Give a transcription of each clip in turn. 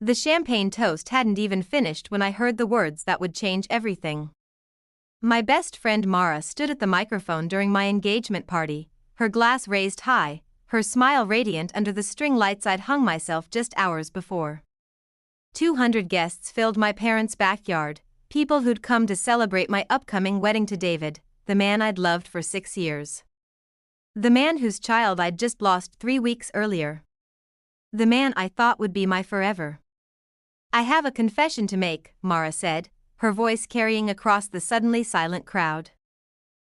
The champagne toast hadn't even finished when I heard the words that would change everything. My best friend Mara stood at the microphone during my engagement party, her glass raised high, her smile radiant under the string lights I'd hung myself just hours before. 200 guests filled my parents' backyard, people who'd come to celebrate my upcoming wedding to David, the man I'd loved for 6 years. The man whose child I'd just lost 3 weeks earlier. The man I thought would be my forever. "I have a confession to make," Mara said, her voice carrying across the suddenly silent crowd.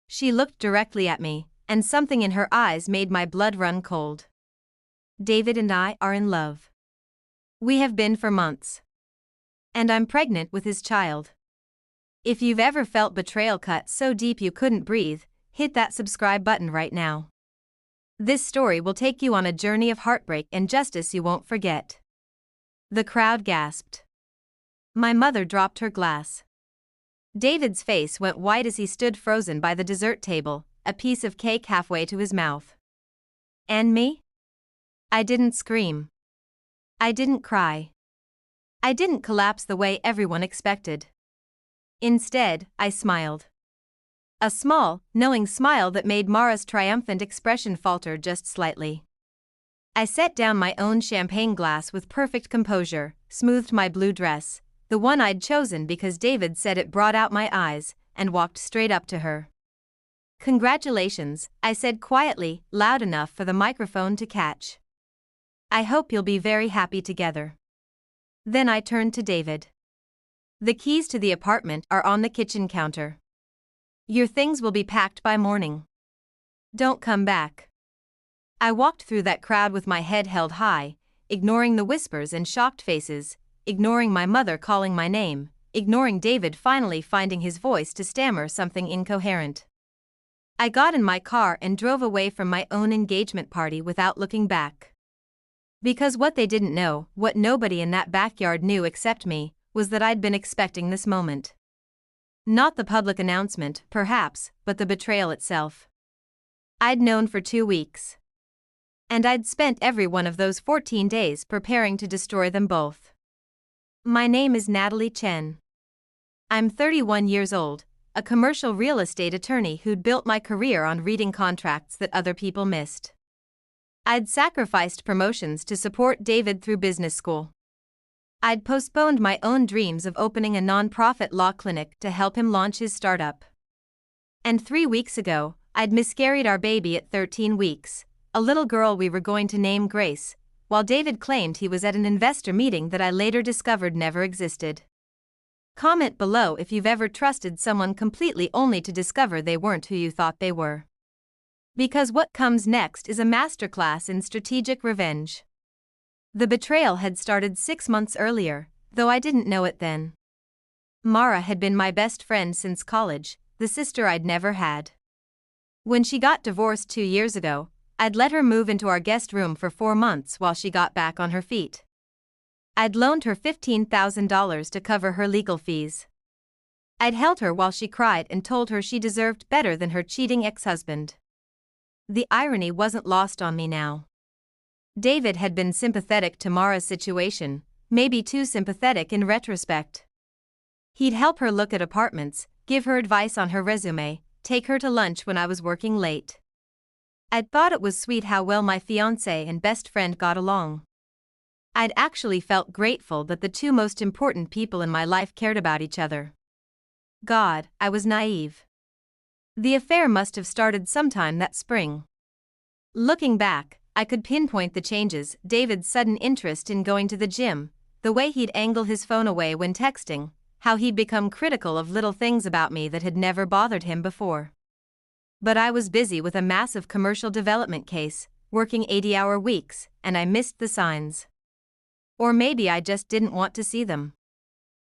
She looked directly at me, and something in her eyes made my blood run cold. "David and I are in love. We have been for months. And I'm pregnant with his child." If you've ever felt betrayal cut so deep you couldn't breathe, hit that subscribe button right now. This story will take you on a journey of heartbreak and justice you won't forget. The crowd gasped. My mother dropped her glass. David's face went white as he stood frozen by the dessert table, a piece of cake halfway to his mouth. And me? I didn't scream. I didn't cry. I didn't collapse the way everyone expected. Instead, I smiled. A small, knowing smile that made Mara's triumphant expression falter just slightly. I set down my own champagne glass with perfect composure, smoothed my blue dress, the one I'd chosen because David said it brought out my eyes, and walked straight up to her. "Congratulations," I said quietly, loud enough for the microphone to catch. "I hope you'll be very happy together." Then I turned to David. "The keys to the apartment are on the kitchen counter. Your things will be packed by morning. Don't come back." I walked through that crowd with my head held high, ignoring the whispers and shocked faces, ignoring my mother calling my name, ignoring David finally finding his voice to stammer something incoherent. I got in my car and drove away from my own engagement party without looking back. Because what they didn't know, what nobody in that backyard knew except me, was that I'd been expecting this moment. Not the public announcement, perhaps, but the betrayal itself. I'd known for 2 weeks. And I'd spent every one of those 14 days preparing to destroy them both. My name is Natalie Chen. I'm 31 years old, a commercial real estate attorney who'd built my career on reading contracts that other people missed. I'd sacrificed promotions to support David through business school. I'd postponed my own dreams of opening a non-profit law clinic to help him launch his startup. And 3 weeks ago, I'd miscarried our baby at 13 weeks, a little girl we were going to name Grace, while David claimed he was at an investor meeting that I later discovered never existed. Comment below if you've ever trusted someone completely only to discover they weren't who you thought they were. Because what comes next is a masterclass in strategic revenge. The betrayal had started 6 months earlier, though I didn't know it then. Mara had been my best friend since college, the sister I'd never had. When she got divorced 2 years ago, I'd let her move into our guest room for 4 months while she got back on her feet. I'd loaned her $15,000 to cover her legal fees. I'd held her while she cried and told her she deserved better than her cheating ex-husband. The irony wasn't lost on me now. David had been sympathetic to Mara's situation, maybe too sympathetic in retrospect. He'd help her look at apartments, give her advice on her resume, take her to lunch when I was working late. I'd thought it was sweet how well my fiancé and best friend got along. I'd actually felt grateful that the two most important people in my life cared about each other. God, I was naive. The affair must have started sometime that spring. Looking back, I could pinpoint the changes: David's sudden interest in going to the gym, the way he'd angle his phone away when texting, how he'd become critical of little things about me that had never bothered him before. But I was busy with a massive commercial development case, working 80-hour weeks, and I missed the signs. Or maybe I just didn't want to see them.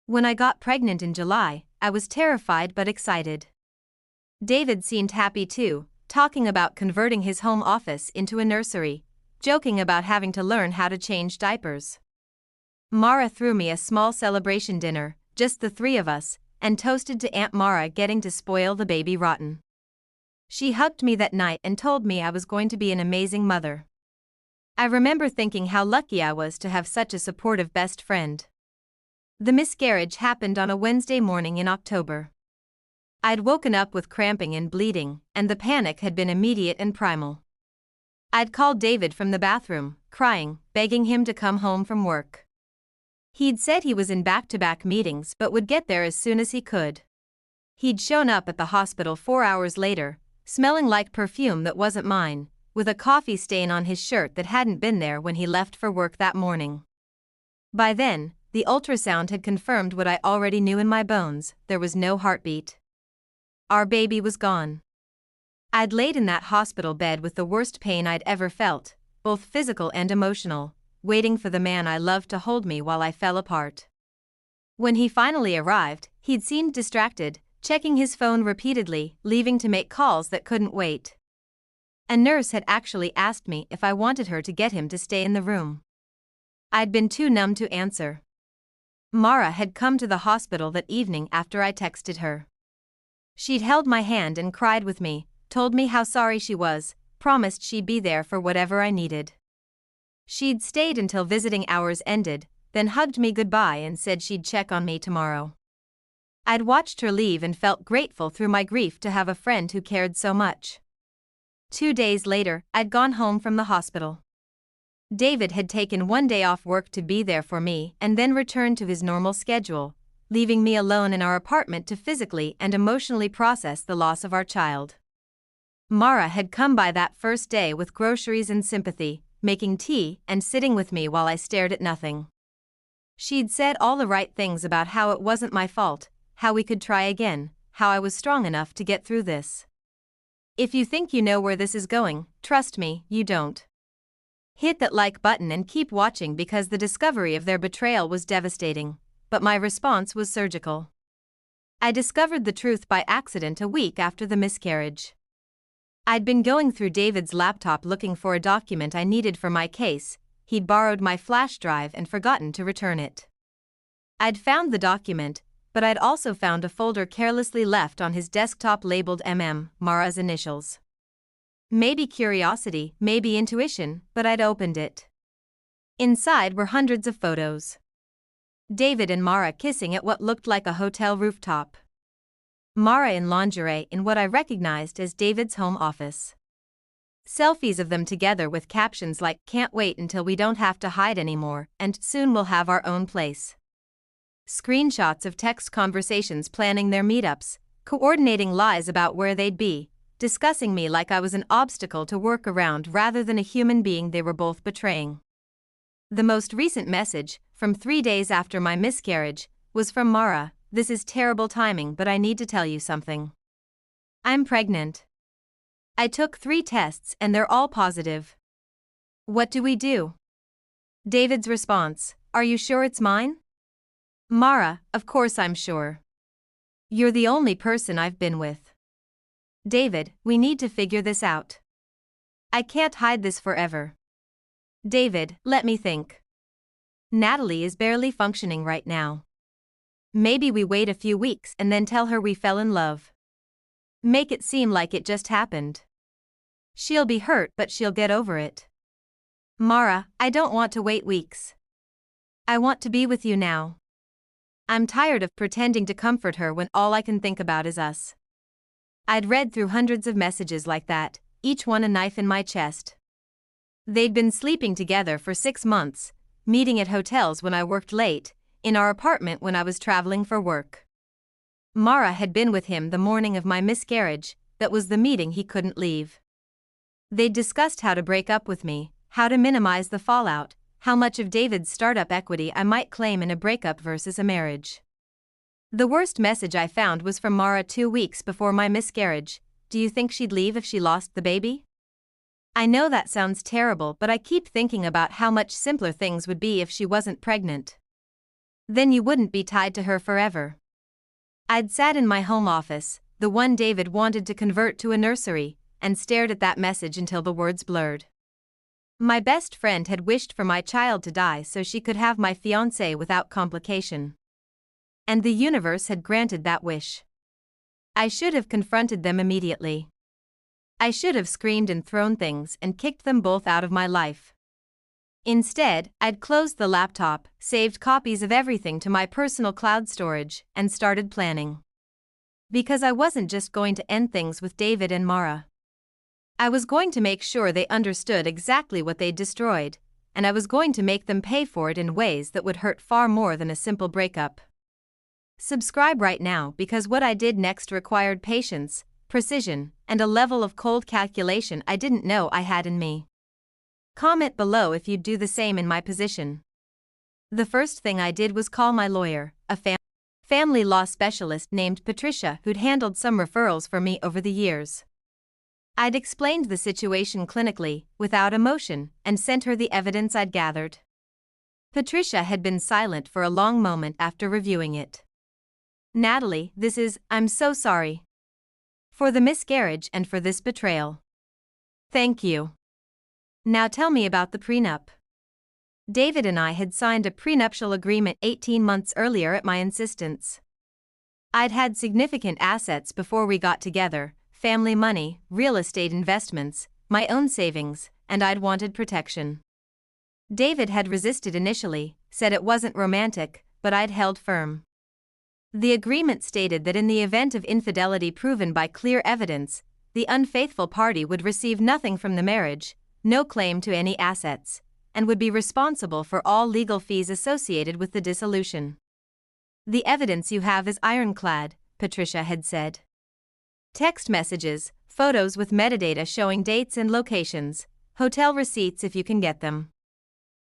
When I got pregnant in July, I was terrified but excited. David seemed happy too, talking about converting his home office into a nursery, joking about having to learn how to change diapers. Mara threw me a small celebration dinner, just the 3 of us, and toasted to Aunt Mara getting to spoil the baby rotten. She hugged me that night and told me I was going to be an amazing mother. I remember thinking how lucky I was to have such a supportive best friend. The miscarriage happened on a Wednesday morning in October. I'd woken up with cramping and bleeding, and the panic had been immediate and primal. I'd called David from the bathroom, crying, begging him to come home from work. He'd said he was in back-to-back meetings but would get there as soon as he could. He'd shown up at the hospital 4 hours later, smelling like perfume that wasn't mine, with a coffee stain on his shirt that hadn't been there when he left for work that morning. By then, the ultrasound had confirmed what I already knew in my bones: there was no heartbeat. Our baby was gone. I'd laid in that hospital bed with the worst pain I'd ever felt, both physical and emotional, waiting for the man I loved to hold me while I fell apart. When he finally arrived, he'd seemed distracted, checking his phone repeatedly, leaving to make calls that couldn't wait. A nurse had actually asked me if I wanted her to get him to stay in the room. I'd been too numb to answer. Mara had come to the hospital that evening after I texted her. She'd held my hand and cried with me, told me how sorry she was, promised she'd be there for whatever I needed. She'd stayed until visiting hours ended, then hugged me goodbye and said she'd check on me tomorrow. I'd watched her leave and felt grateful through my grief to have a friend who cared so much. 2 days later, I'd gone home from the hospital. David had taken 1 day off work to be there for me and then returned to his normal schedule, leaving me alone in our apartment to physically and emotionally process the loss of our child. Mara had come by that first day with groceries and sympathy, making tea and sitting with me while I stared at nothing. She'd said all the right things about how it wasn't my fault, how we could try again, how I was strong enough to get through this. If you think you know where this is going, trust me, you don't. Hit that like button and keep watching because the discovery of their betrayal was devastating, but my response was surgical. I discovered the truth by accident a week after the miscarriage. I'd been going through David's laptop looking for a document I needed for my case. He'd borrowed my flash drive and forgotten to return it. I'd found the document, but I'd also found a folder carelessly left on his desktop labeled Mara's initials. Maybe curiosity, maybe intuition, but I'd opened it. Inside were hundreds of photos. David and Mara kissing at what looked like a hotel rooftop. Mara in lingerie in what I recognized as David's home office. Selfies of them together with captions like, "Can't wait until we don't have to hide anymore," and "Soon we'll have our own place." Screenshots of text conversations planning their meetups, coordinating lies about where they'd be, discussing me like I was an obstacle to work around rather than a human being they were both betraying. The most recent message, from 3 days after my miscarriage, was from Mara: "This is terrible timing, but I need to tell you something. I'm pregnant. I took 3 tests and they're all positive. What do we do?" David's response: "Are you sure it's mine?" Mara: "Of course I'm sure. You're the only person I've been with." David: "We need to figure this out. I can't hide this forever." David: "Let me think. Natalie is barely functioning right now. Maybe we wait a few weeks and then tell her we fell in love. Make it seem like it just happened. She'll be hurt but she'll get over it." Mara: "I don't want to wait weeks. I want to be with you now. I'm tired of pretending to comfort her when all I can think about is us." I'd read through hundreds of messages like that, each one a knife in my chest. They'd been sleeping together for 6 months, meeting at hotels when I worked late, in our apartment when I was traveling for work. Mara had been with him the morning of my miscarriage, that was the meeting he couldn't leave. They'd discussed how to break up with me, how to minimize the fallout, how much of David's startup equity I might claim in a breakup versus a marriage. The worst message I found was from Mara 2 weeks before my miscarriage: "Do you think she'd leave if she lost the baby?" I know that sounds terrible, but I keep thinking about how much simpler things would be if she wasn't pregnant. Then you wouldn't be tied to her forever. I'd sat in my home office, the one David wanted to convert to a nursery, and stared at that message until the words blurred. My best friend had wished for my child to die so she could have my fiancé without complication. And the universe had granted that wish. I should have confronted them immediately. I should have screamed and thrown things and kicked them both out of my life. Instead, I'd closed the laptop, saved copies of everything to my personal cloud storage, and started planning. Because I wasn't just going to end things with David and Mara. I was going to make sure they understood exactly what they'd destroyed, and I was going to make them pay for it in ways that would hurt far more than a simple breakup. Subscribe right now because what I did next required patience, precision, and a level of cold calculation I didn't know I had in me. Comment below if you'd do the same in my position. The first thing I did was call my lawyer, a family law specialist named Patricia who'd handled some referrals for me over the years. I'd explained the situation clinically, without emotion, and sent her the evidence I'd gathered. Patricia had been silent for a long moment after reviewing it. "Natalie, I'm so sorry. For the miscarriage and for this betrayal. Thank you. Now tell me about the prenup." David and I had signed a prenuptial agreement 18 months earlier at my insistence. I'd had significant assets before we got together, family money, real estate investments, my own savings, and I'd wanted protection. David had resisted initially, said it wasn't romantic, but I'd held firm. The agreement stated that in the event of infidelity proven by clear evidence, the unfaithful party would receive nothing from the marriage, no claim to any assets, and would be responsible for all legal fees associated with the dissolution. "The evidence you have is ironclad," Patricia had said. "Text messages, photos with metadata showing dates and locations, hotel receipts if you can get them.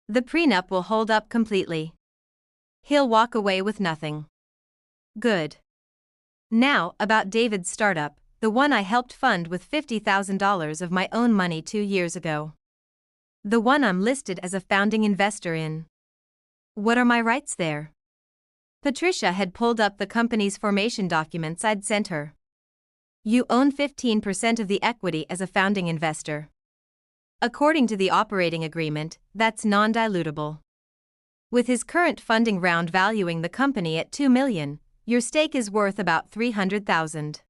The prenup will hold up completely. He'll walk away with nothing." Good. Now, about David's startup, the one I helped fund with $50,000 of my own money 2 years ago. The one I'm listed as a founding investor in. What are my rights there? Patricia had pulled up the company's formation documents I'd sent her. You own 15% of the equity as a founding investor. According to the operating agreement, that's non-dilutable. With his current funding round valuing the company at $2 million, your stake is worth about $300,000.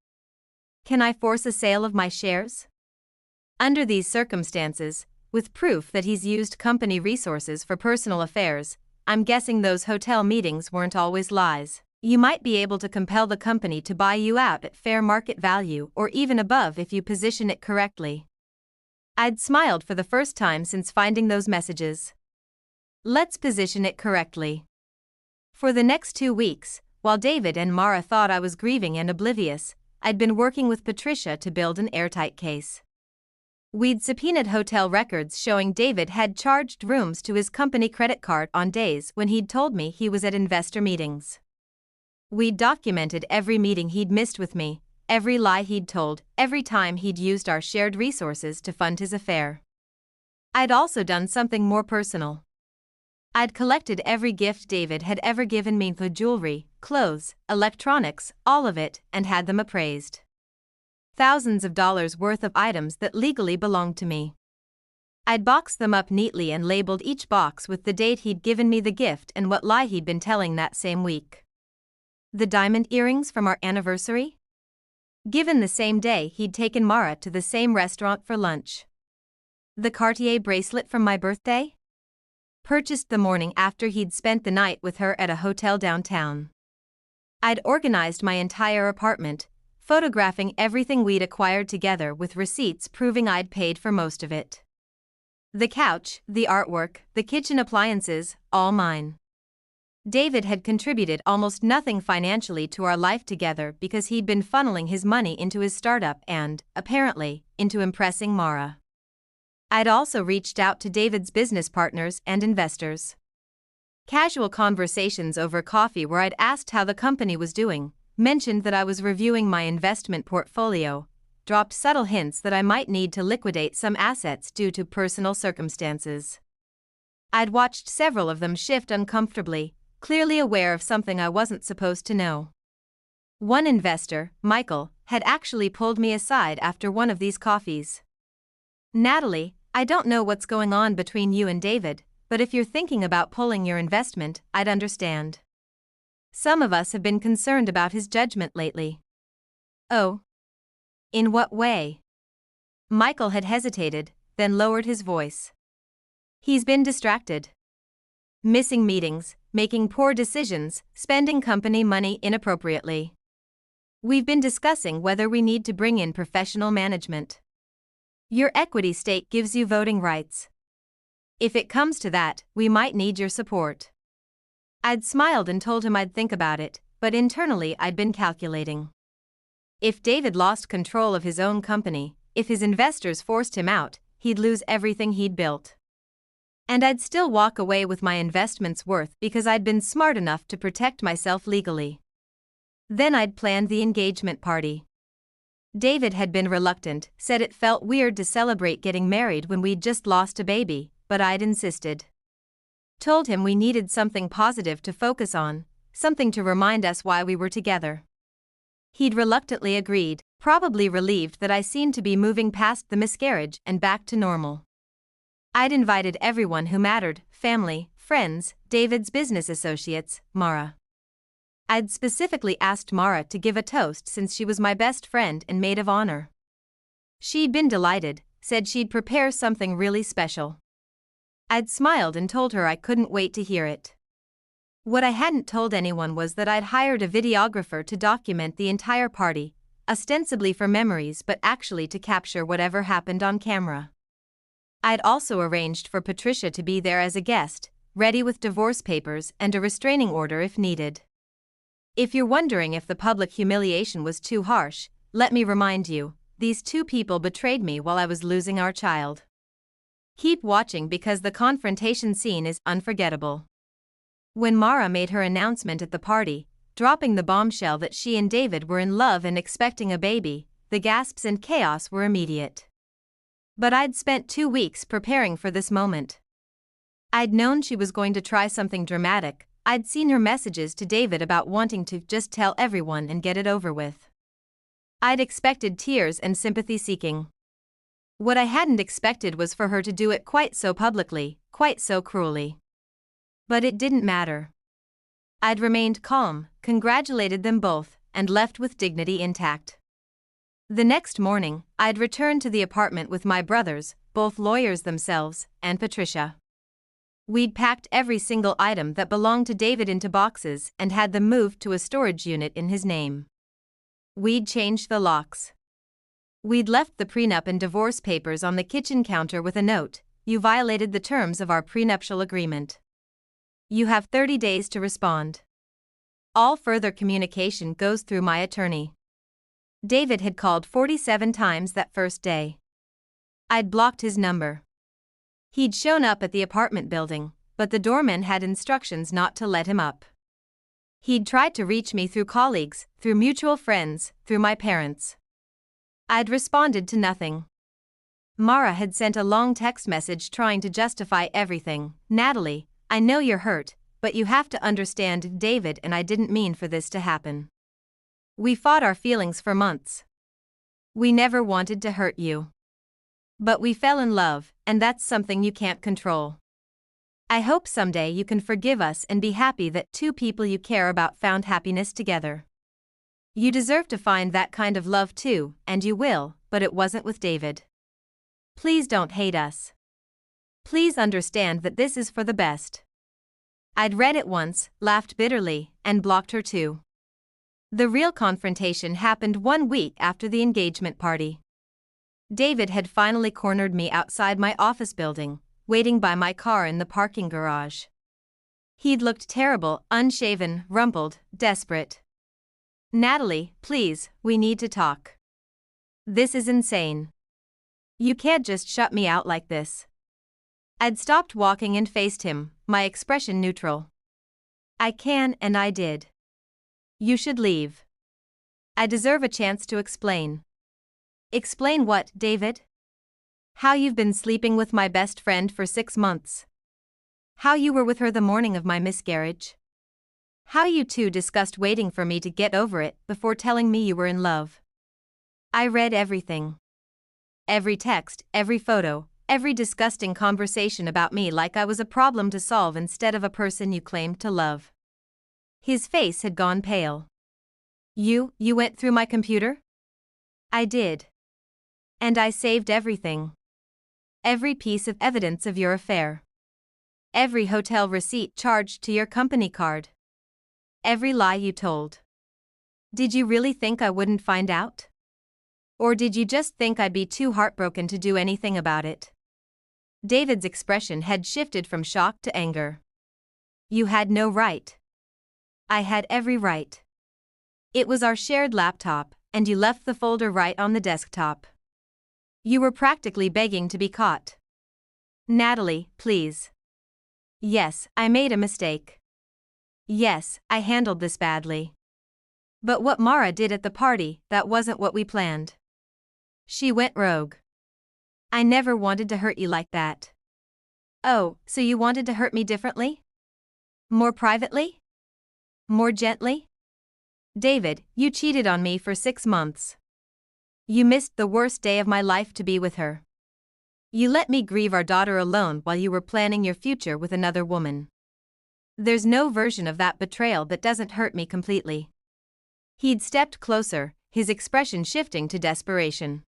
Can I force a sale of my shares? Under these circumstances, with proof that he's used company resources for personal affairs, I'm guessing those hotel meetings weren't always lies. You might be able to compel the company to buy you out at fair market value or even above if you position it correctly. I'd smiled for the first time since finding those messages. Let's position it correctly. For the next 2 weeks, while David and Mara thought I was grieving and oblivious, I'd been working with Patricia to build an airtight case. We'd subpoenaed hotel records showing David had charged rooms to his company credit card on days when he'd told me he was at investor meetings. We'd documented every meeting he'd missed with me, every lie he'd told, every time he'd used our shared resources to fund his affair. I'd also done something more personal. I'd collected every gift David had ever given me, the jewelry, clothes, electronics, all of it, and had them appraised. Thousands of dollars worth of items that legally belonged to me. I'd boxed them up neatly and labeled each box with the date he'd given me the gift and what lie he'd been telling that same week. The diamond earrings from our anniversary? Given the same day he'd taken Mara to the same restaurant for lunch. The Cartier bracelet from my birthday? Purchased the morning after he'd spent the night with her at a hotel downtown. I'd organized my entire apartment, photographing everything we'd acquired together with receipts proving I'd paid for most of it. The couch, the artwork, the kitchen appliances, all mine. David had contributed almost nothing financially to our life together because he'd been funneling his money into his startup and, apparently, into impressing Mara. I'd also reached out to David's business partners and investors. Casual conversations over coffee where I'd asked how the company was doing, mentioned that I was reviewing my investment portfolio, dropped subtle hints that I might need to liquidate some assets due to personal circumstances. I'd watched several of them shift uncomfortably, clearly aware of something I wasn't supposed to know. One investor, Michael, had actually pulled me aside after one of these coffees. "Natalie, I don't know what's going on between you and David, but if you're thinking about pulling your investment, I'd understand. Some of us have been concerned about his judgment lately." "Oh? In what way?" Michael had hesitated, then lowered his voice. He's been distracted. Missing meetings, making poor decisions, spending company money inappropriately. We've been discussing whether we need to bring in professional management. Your equity stake gives you voting rights. If it comes to that, we might need your support. I'd smiled and told him I'd think about it, but internally I'd been calculating. If David lost control of his own company, if his investors forced him out, he'd lose everything he'd built. And I'd still walk away with my investment's worth because I'd been smart enough to protect myself legally. Then I'd planned the engagement party. David had been reluctant, said it felt weird to celebrate getting married when we'd just lost a baby, but I'd insisted. Told him we needed something positive to focus on, something to remind us why we were together. He'd reluctantly agreed, probably relieved that I seemed to be moving past the miscarriage and back to normal. I'd invited everyone who mattered, family, friends, David's business associates, Mara. I'd specifically asked Mara to give a toast since she was my best friend and maid of honor. She'd been delighted, said she'd prepare something really special. I'd smiled and told her I couldn't wait to hear it. What I hadn't told anyone was that I'd hired a videographer to document the entire party, ostensibly for memories but actually to capture whatever happened on camera. I'd also arranged for Patricia to be there as a guest, ready with divorce papers and a restraining order if needed. If you're wondering if the public humiliation was too harsh, let me remind you, these two people betrayed me while I was losing our child. Keep watching because the confrontation scene is unforgettable. When Mara made her announcement at the party, dropping the bombshell that she and David were in love and expecting a baby, the gasps and chaos were immediate. But I'd spent 2 weeks preparing for this moment. I'd known she was going to try something dramatic. I'd seen her messages to David about wanting to just tell everyone and get it over with. I'd expected tears and sympathy seeking. What I hadn't expected was for her to do it quite so publicly, quite so cruelly. But it didn't matter. I'd remained calm, congratulated them both, and left with dignity intact. The next morning, I'd returned to the apartment with my brothers, both lawyers themselves, and Patricia. We'd packed every single item that belonged to David into boxes and had them moved to a storage unit in his name. We'd changed the locks. We'd left the prenup and divorce papers on the kitchen counter with a note: "You violated the terms of our prenuptial agreement. You have 30 days to respond. All further communication goes through my attorney." David had called 47 times that first day. I'd blocked his number. He'd shown up at the apartment building, but the doorman had instructions not to let him up. He'd tried to reach me through colleagues, through mutual friends, through my parents. I'd responded to nothing. Mara had sent a long text message trying to justify everything. "Natalie, I know you're hurt, but you have to understand David and I didn't mean for this to happen. We fought our feelings for months. We never wanted to hurt you. But we fell in love, and that's something you can't control. I hope someday you can forgive us and be happy that two people you care about found happiness together. You deserve to find that kind of love too, and you will, but it wasn't with David. Please don't hate us. Please understand that this is for the best." I'd read it once, laughed bitterly, and blocked her too. The real confrontation happened 1 week after the engagement party. David had finally cornered me outside my office building, waiting by my car in the parking garage. He'd looked terrible, unshaven, rumpled, desperate. "Natalie, please, we need to talk. This is insane. You can't just shut me out like this." I'd stopped walking and faced him, my expression neutral. "I can and I did. You should leave. I deserve a chance to explain." "Explain what, David?" "How you've been sleeping with my best friend for 6 months. How you were with her the morning of my miscarriage. How you two discussed waiting for me to get over it before telling me you were in love." I read everything. Every text, every photo, every disgusting conversation about me, like I was a problem to solve instead of a person you claimed to love. His face had gone pale. You went through my computer?" "I did. And I saved everything. Every piece of evidence of your affair. Every hotel receipt charged to your company card. Every lie you told. Did you really think I wouldn't find out? Or did you just think I'd be too heartbroken to do anything about it? David's expression had shifted from shock to anger. You had no right. I had every right. It was our shared laptop, and you left the folder right on the desktop. You were practically begging to be caught. Natalie, please. Yes, I made a mistake. Yes, I handled this badly. But what Mara did at the party, that wasn't what we planned. She went rogue. I never wanted to hurt you like that. Oh, so you wanted to hurt me differently? More privately? More gently? David, you cheated on me for 6 months. You missed the worst day of my life to be with her. You let me grieve our daughter alone while you were planning your future with another woman. There's no version of that betrayal that doesn't hurt me completely. He'd stepped closer, his expression shifting to desperation.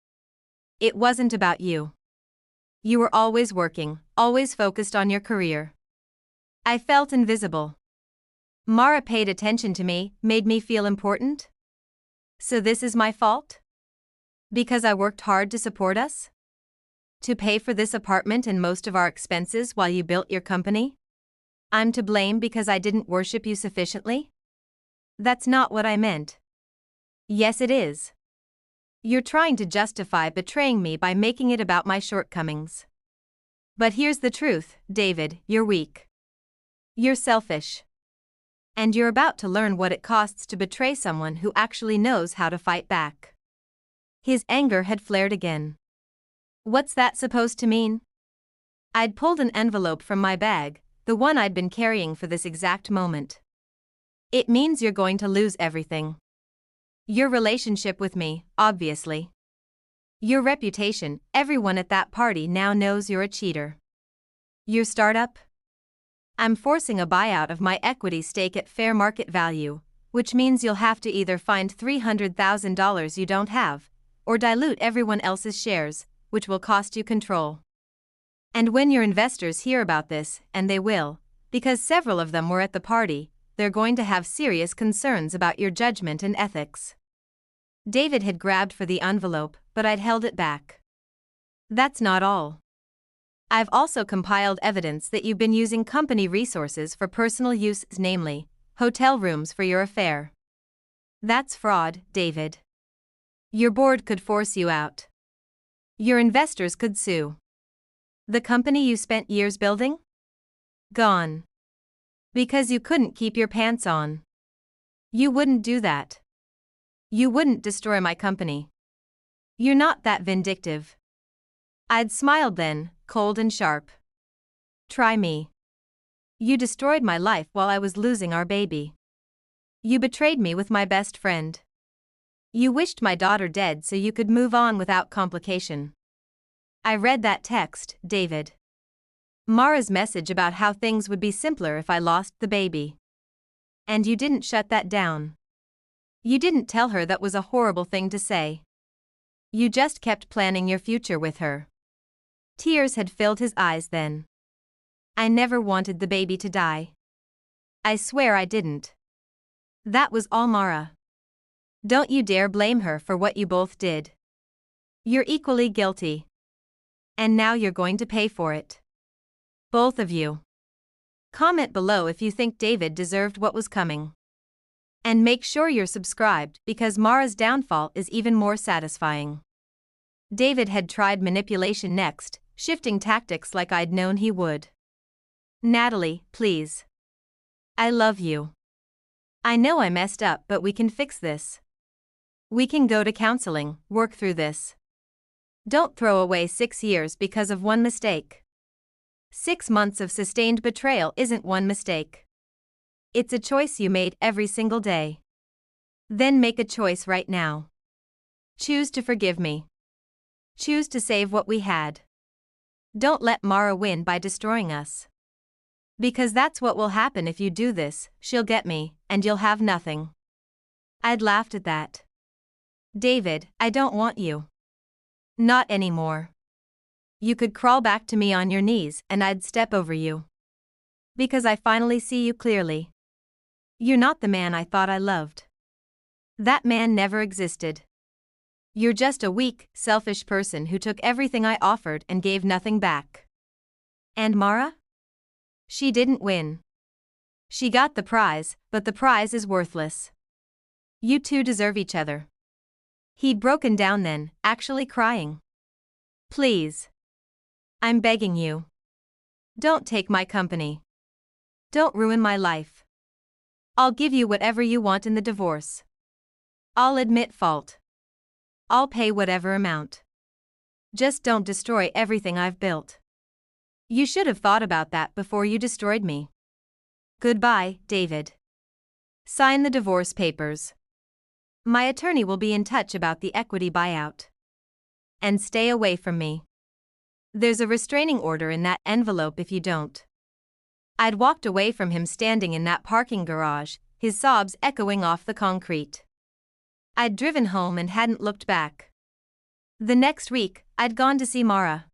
It wasn't about you. You were always working, always focused on your career. I felt invisible. Mara paid attention to me, made me feel important? So this is my fault? Because I worked hard to support us? To pay for this apartment and most of our expenses while you built your company? I'm to blame because I didn't worship you sufficiently? That's not what I meant. Yes, it is. You're trying to justify betraying me by making it about my shortcomings. But here's the truth, David, you're weak. You're selfish. And you're about to learn what it costs to betray someone who actually knows how to fight back. His anger had flared again. What's that supposed to mean? I'd pulled an envelope from my bag, the one I'd been carrying for this exact moment. It means you're going to lose everything. Your relationship with me, obviously. Your reputation, everyone at that party now knows you're a cheater. Your startup? I'm forcing a buyout of my equity stake at fair market value, which means you'll have to either find $300,000 you don't have, or dilute everyone else's shares, which will cost you control. And when your investors hear about this, and they will, because several of them were at the party, they're going to have serious concerns about your judgment and ethics. David had grabbed for the envelope, but I'd held it back. That's not all. I've also compiled evidence that you've been using company resources for personal use, namely, hotel rooms for your affair. That's fraud, David. Your board could force you out. Your investors could sue. The company you spent years building? Gone. Because you couldn't keep your pants on. You wouldn't do that. You wouldn't destroy my company. You're not that vindictive. I'd smiled then, cold and sharp. Try me. You destroyed my life while I was losing our baby. You betrayed me with my best friend. You wished my daughter dead so you could move on without complication. I read that text, David. Mara's message about how things would be simpler if I lost the baby. And you didn't shut that down. You didn't tell her that was a horrible thing to say. You just kept planning your future with her. Tears had filled his eyes then. I never wanted the baby to die. I swear I didn't. That was all Mara. Don't you dare blame her for what you both did. You're equally guilty. And now you're going to pay for it. Both of you. Comment below if you think David deserved what was coming. And make sure you're subscribed because Mara's downfall is even more satisfying. David had tried manipulation next, shifting tactics like I'd known he would. Natalie, please. I love you. I know I messed up, but we can fix this. We can go to counseling, work through this. Don't throw away 6 years because of one mistake. 6 months of sustained betrayal isn't one mistake. It's a choice you made every single day. Then make a choice right now. Choose to forgive me. Choose to save what we had. Don't let Mara win by destroying us. Because that's what will happen if you do this, she'll get me, and you'll have nothing. I'd laughed at that. David, I don't want you. Not anymore. You could crawl back to me on your knees and I'd step over you. Because I finally see you clearly. You're not the man I thought I loved. That man never existed. You're just a weak, selfish person who took everything I offered and gave nothing back. And Mara? She didn't win. She got the prize, but the prize is worthless. You two deserve each other. He'd broken down then, actually crying. Please. I'm begging you. Don't take my company. Don't ruin my life. I'll give you whatever you want in the divorce. I'll admit fault. I'll pay whatever amount. Just don't destroy everything I've built. You should have thought about that before you destroyed me. Goodbye, David. Sign the divorce papers. My attorney will be in touch about the equity buyout. And stay away from me. There's a restraining order in that envelope if you don't. I'd walked away from him standing in that parking garage, his sobs echoing off the concrete. I'd driven home and hadn't looked back. The next week, I'd gone to see Mara.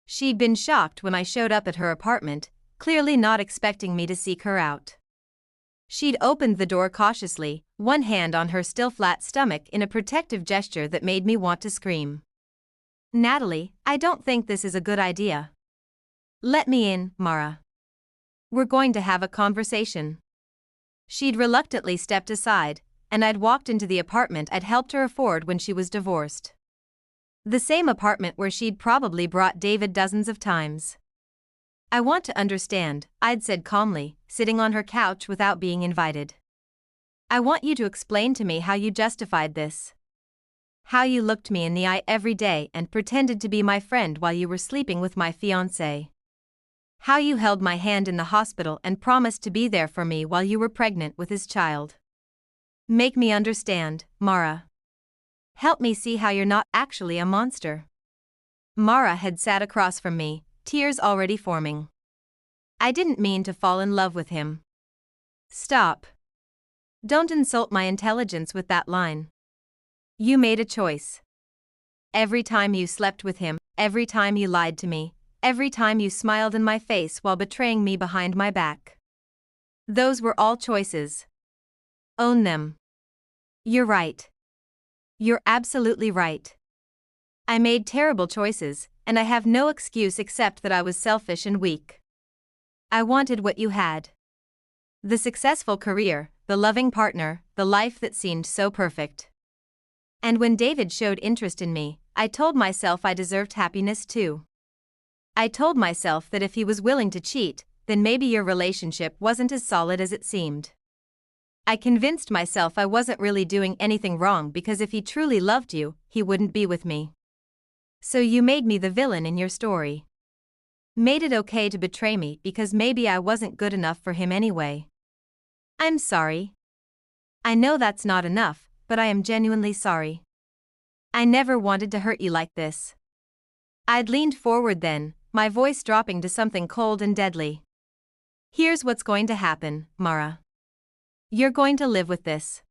She'd been shocked when I showed up at her apartment, clearly not expecting me to seek her out. She'd opened the door cautiously, one hand on her still flat stomach in a protective gesture that made me want to scream. Natalie, I don't think this is a good idea. Let me in, Mara. We're going to have a conversation. She'd reluctantly stepped aside, and I'd walked into the apartment I'd helped her afford when she was divorced. The same apartment where she'd probably brought David dozens of times. I want to understand, I'd said calmly, sitting on her couch without being invited. I want you to explain to me how you justified this. How you looked me in the eye every day and pretended to be my friend while you were sleeping with my fiancé. How you held my hand in the hospital and promised to be there for me while you were pregnant with his child. Make me understand, Mara. Help me see how you're not actually a monster. Mara had sat across from me, tears already forming. I didn't mean to fall in love with him. Stop. Don't insult my intelligence with that line. You made a choice. Every time you slept with him, every time you lied to me, every time you smiled in my face while betraying me behind my back. Those were all choices. Own them. You're right. You're absolutely right. I made terrible choices, and I have no excuse except that I was selfish and weak. I wanted what you had. The successful career, the loving partner, the life that seemed so perfect. And when David showed interest in me, I told myself I deserved happiness too. I told myself that if he was willing to cheat, then maybe your relationship wasn't as solid as it seemed. I convinced myself I wasn't really doing anything wrong because if he truly loved you, he wouldn't be with me. So you made me the villain in your story. Made it okay to betray me because maybe I wasn't good enough for him anyway. I'm sorry. I know that's not enough, but I am genuinely sorry. I never wanted to hurt you like this. I'd leaned forward then, my voice dropping to something cold and deadly. Here's what's going to happen, Mara. You're going to live with this.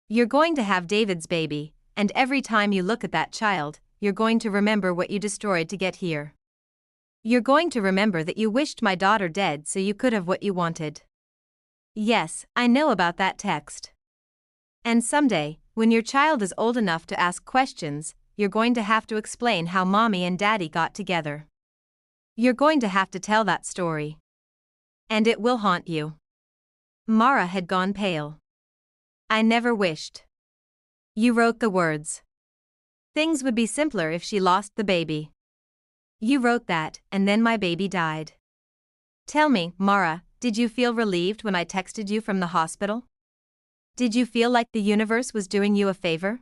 You're going to have David's baby, and every time you look at that child, you're going to remember what you destroyed to get here. You're going to remember that you wished my daughter dead so you could have what you wanted. Yes, I know about that text. And someday, when your child is old enough to ask questions, you're going to have to explain how mommy and daddy got together. You're going to have to tell that story. And it will haunt you. Mara had gone pale. I never wished. You wrote the words. Things would be simpler if she lost the baby. You wrote that, and then my baby died. Tell me, Mara, did you feel relieved when I texted you from the hospital? Did you feel like the universe was doing you a favor?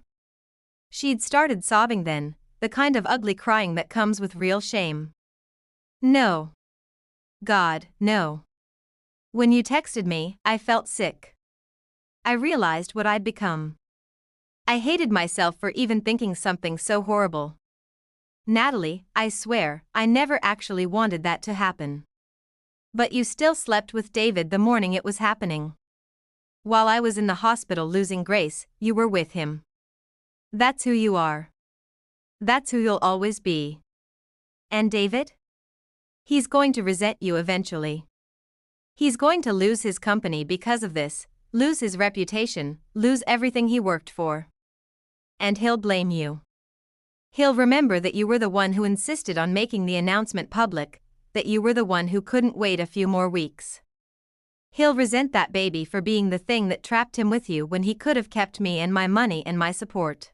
She'd started sobbing then, the kind of ugly crying that comes with real shame. No. God, no. When you texted me, I felt sick. I realized what I'd become. I hated myself for even thinking something so horrible. Natalie, I swear, I never actually wanted that to happen. But you still slept with David the morning it was happening. While I was in the hospital losing grace, you were with him. That's who you are. That's who you'll always be. And David? He's going to resent you eventually. He's going to lose his company because of this, lose his reputation, lose everything he worked for. And he'll blame you. He'll remember that you were the one who insisted on making the announcement public, that you were the one who couldn't wait a few more weeks. He'll resent that baby for being the thing that trapped him with you when he could have kept me and my money and my support.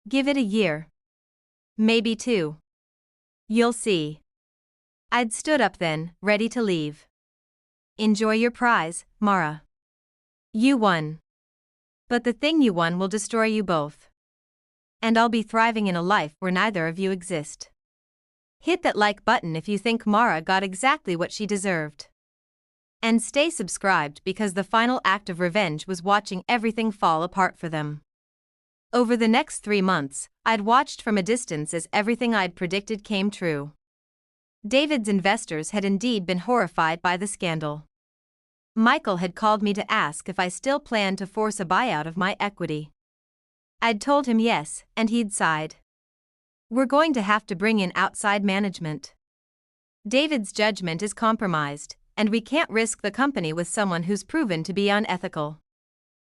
Give it a year. Maybe 2. You'll see. I'd stood up then, ready to leave. Enjoy your prize, Mara. You won. But the thing you won will destroy you both. And I'll be thriving in a life where neither of you exist. Hit that like button if you think Mara got exactly what she deserved. And stay subscribed because the final act of revenge was watching everything fall apart for them. Over the next 3 months, I'd watched from a distance as everything I'd predicted came true. David's investors had indeed been horrified by the scandal. Michael had called me to ask if I still planned to force a buyout of my equity. I'd told him yes, and he'd sighed. We're going to have to bring in outside management. David's judgment is compromised, and we can't risk the company with someone who's proven to be unethical.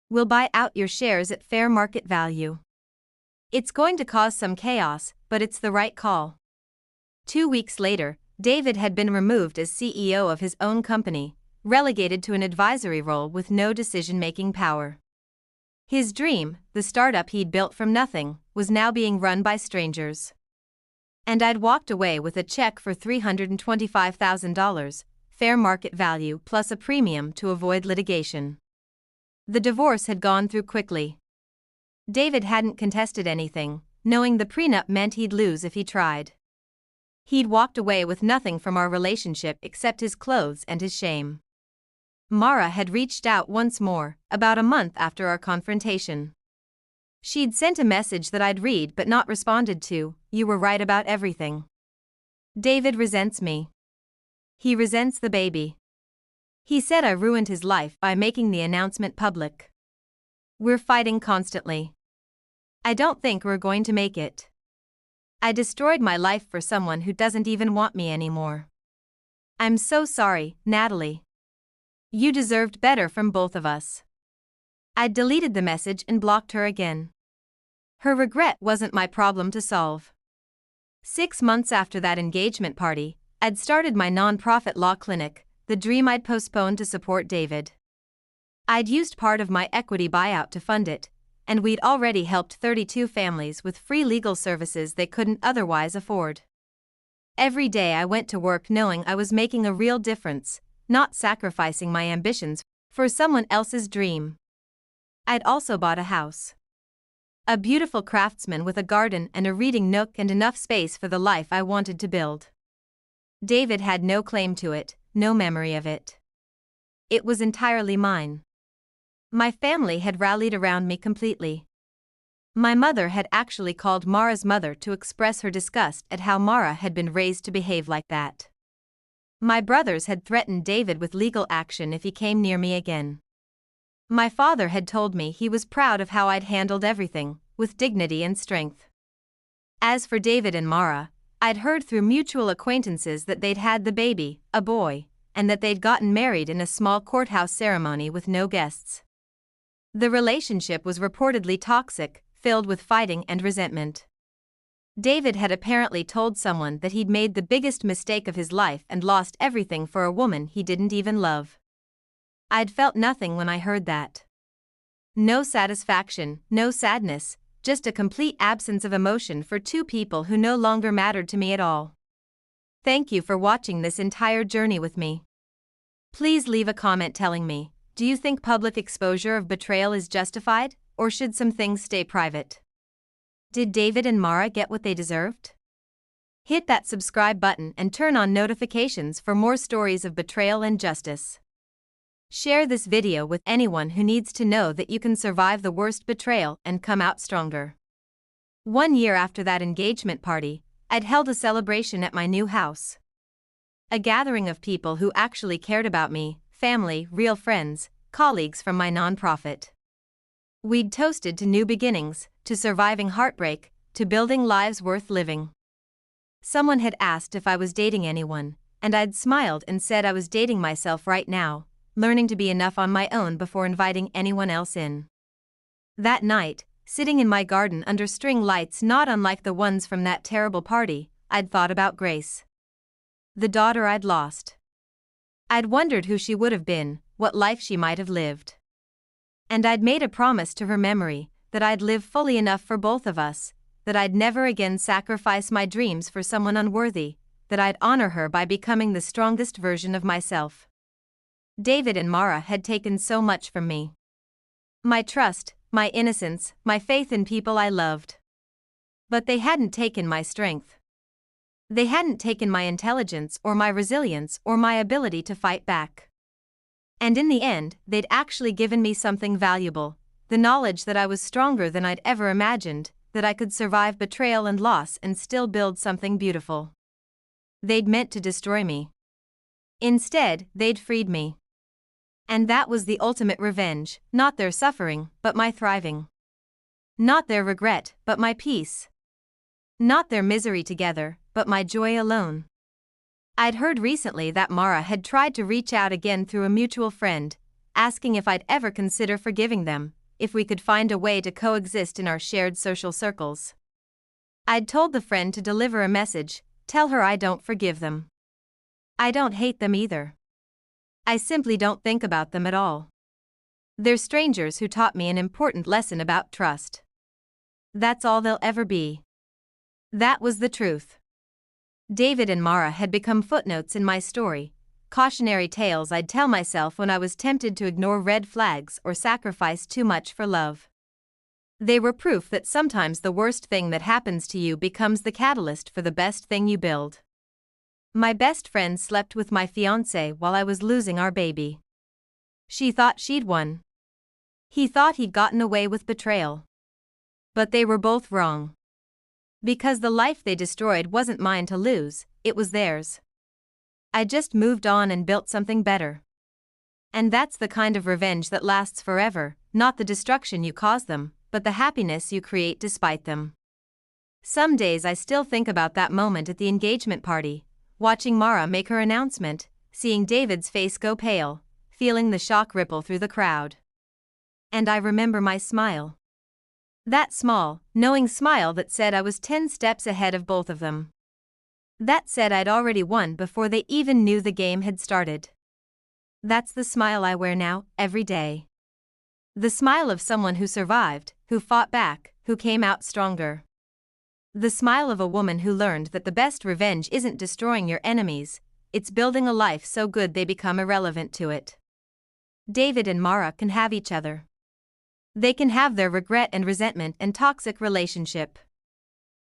We'll buy out your shares at fair market value. It's going to cause some chaos, but it's the right call. 2 weeks later, David had been removed as CEO of his own company, relegated to an advisory role with no decision-making power. His dream, the startup he'd built from nothing, was now being run by strangers. And I'd walked away with a check for $325,000, fair market value plus a premium to avoid litigation. The divorce had gone through quickly. David hadn't contested anything, knowing the prenup meant he'd lose if he tried. He'd walked away with nothing from our relationship except his clothes and his shame. Mara had reached out once more, about a month after our confrontation. She'd sent a message that I'd read but not responded to. You were right about everything. David resents me. He resents the baby. He said I ruined his life by making the announcement public. We're fighting constantly. I don't think we're going to make it. I destroyed my life for someone who doesn't even want me anymore. I'm so sorry, Natalie. You deserved better from both of us. I'd deleted the message and blocked her again. Her regret wasn't my problem to solve. 6 months after that engagement party, I'd started my non-profit law clinic, the dream I'd postponed to support David. I'd used part of my equity buyout to fund it, and we'd already helped 32 families with free legal services they couldn't otherwise afford. Every day I went to work knowing I was making a real difference, not sacrificing my ambitions for someone else's dream. I'd also bought a house. A beautiful craftsman with a garden and a reading nook and enough space for the life I wanted to build. David had no claim to it, no memory of it. It was entirely mine. My family had rallied around me completely. My mother had actually called Mara's mother to express her disgust at how Mara had been raised to behave like that. My brothers had threatened David with legal action if he came near me again. My father had told me he was proud of how I'd handled everything, with dignity and strength. As for David and Mara, I'd heard through mutual acquaintances that they'd had the baby, a boy, and that they'd gotten married in a small courthouse ceremony with no guests. The relationship was reportedly toxic, filled with fighting and resentment. David had apparently told someone that he'd made the biggest mistake of his life and lost everything for a woman he didn't even love. I'd felt nothing when I heard that. No satisfaction, no sadness, just a complete absence of emotion for two people who no longer mattered to me at all. Thank you for watching this entire journey with me. Please leave a comment telling me, do you think public exposure of betrayal is justified, or should some things stay private? Did David and Mara get what they deserved? Hit that subscribe button and turn on notifications for more stories of betrayal and justice. Share this video with anyone who needs to know that you can survive the worst betrayal and come out stronger. 1 year after that engagement party, I'd held a celebration at my new house. A gathering of people who actually cared about me, family, real friends, colleagues from my nonprofit. We'd toasted to new beginnings, to surviving heartbreak, to building lives worth living. Someone had asked if I was dating anyone, and I'd smiled and said I was dating myself right now, learning to be enough on my own before inviting anyone else in. That night, sitting in my garden under string lights not unlike the ones from that terrible party, I'd thought about Grace. The daughter I'd lost. I'd wondered who she would have been, what life she might have lived. And I'd made a promise to her memory, that I'd live fully enough for both of us, that I'd never again sacrifice my dreams for someone unworthy, that I'd honor her by becoming the strongest version of myself. David and Mara had taken so much from me. My trust, my innocence, my faith in people I loved. But they hadn't taken my strength. They hadn't taken my intelligence or my resilience or my ability to fight back. And in the end, they'd actually given me something valuable, the knowledge that I was stronger than I'd ever imagined, that I could survive betrayal and loss and still build something beautiful. They'd meant to destroy me. Instead, they'd freed me. And that was the ultimate revenge, not their suffering, but my thriving. Not their regret, but my peace. Not their misery together, but my joy alone. I'd heard recently that Mara had tried to reach out again through a mutual friend, asking if I'd ever consider forgiving them, if we could find a way to coexist in our shared social circles. I'd told the friend to deliver a message, tell her I don't forgive them. I don't hate them either. I simply don't think about them at all. They're strangers who taught me an important lesson about trust. That's all they'll ever be. That was the truth. David and Mara had become footnotes in my story, cautionary tales I'd tell myself when I was tempted to ignore red flags or sacrifice too much for love. They were proof that sometimes the worst thing that happens to you becomes the catalyst for the best thing you build. My best friend slept with my fiancé while I was losing our baby. She thought she'd won. He thought he'd gotten away with betrayal. But they were both wrong. Because the life they destroyed wasn't mine to lose, it was theirs. I just moved on and built something better. And that's the kind of revenge that lasts forever, not the destruction you cause them, but the happiness you create despite them. Some days I still think about that moment at the engagement party, watching Mara make her announcement, seeing David's face go pale, feeling the shock ripple through the crowd. And I remember my smile. That small, knowing smile that said I was 10 steps ahead of both of them. That said I'd already won before they even knew the game had started. That's the smile I wear now, every day. The smile of someone who survived, who fought back, who came out stronger. The smile of a woman who learned that the best revenge isn't destroying your enemies, it's building a life so good they become irrelevant to it. David and Mara can have each other. They can have their regret and resentment and toxic relationship.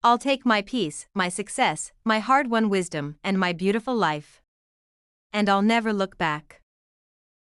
I'll take my peace, my success, my hard-won wisdom, and my beautiful life. And I'll never look back.